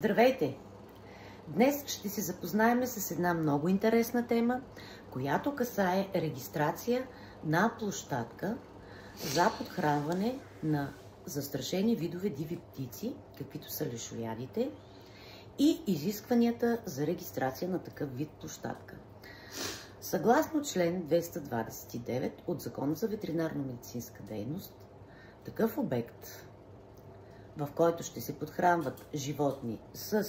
Здравейте! Днес ще се запознаем с една много интересна тема, която касае регистрация на площадка за подхранване на застрашени видове диви птици, каквито са лешоядите, и изискванията за регистрация на такъв вид площадка. Съгласно член 229 от Закона за ветеринарно-медицинска дейност, такъв обект, в който ще се подхранват животни с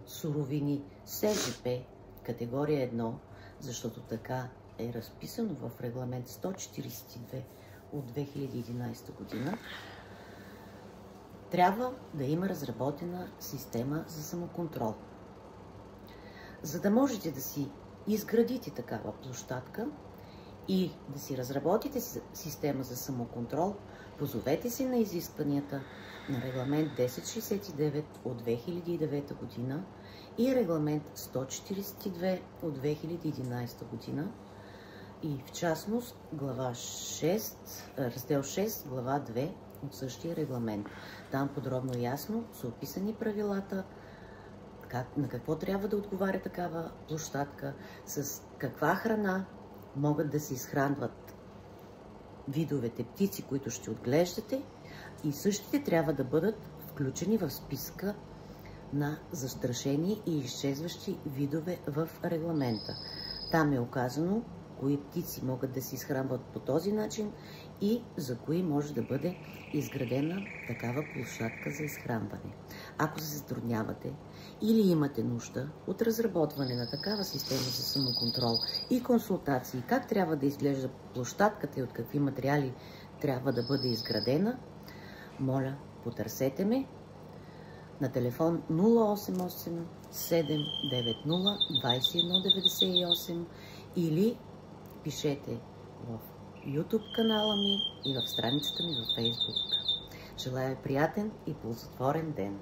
суровини СЖП категория 1, защото така е разписано в регламент 142 от 2011 година, трябва да има разработена система за самоконтрол. За да можете да си изградите такава площадка и да си разработите система за самоконтрол, позовете се на изискванията на регламент 1069 от 2009 година и регламент 142 от 2011 година и в частност глава 6, раздел 6, глава 2 от същия регламент. Там подробно и ясно са описани правилата, на какво трябва да отговаря такава площадка, с каква храна могат да се изхранват видовете птици, които ще отглеждате, и същите трябва да бъдат включени в списка на застрашени и изчезващи видове в регламента. Там е указано кои птици могат да се изхранват по този начин и за кои може да бъде изградена такава площадка за изхранване. Ако се затруднявате или имате нужда от разработване на такава система за самоконтрол и консултации как трябва да изглежда площадката и от какви материали трябва да бъде изградена, моля, потърсете ме на телефон 088 790 2198 или пишете в YouTube канала ми и в страницата ми във Facebook. Желая приятен и ползотворен ден!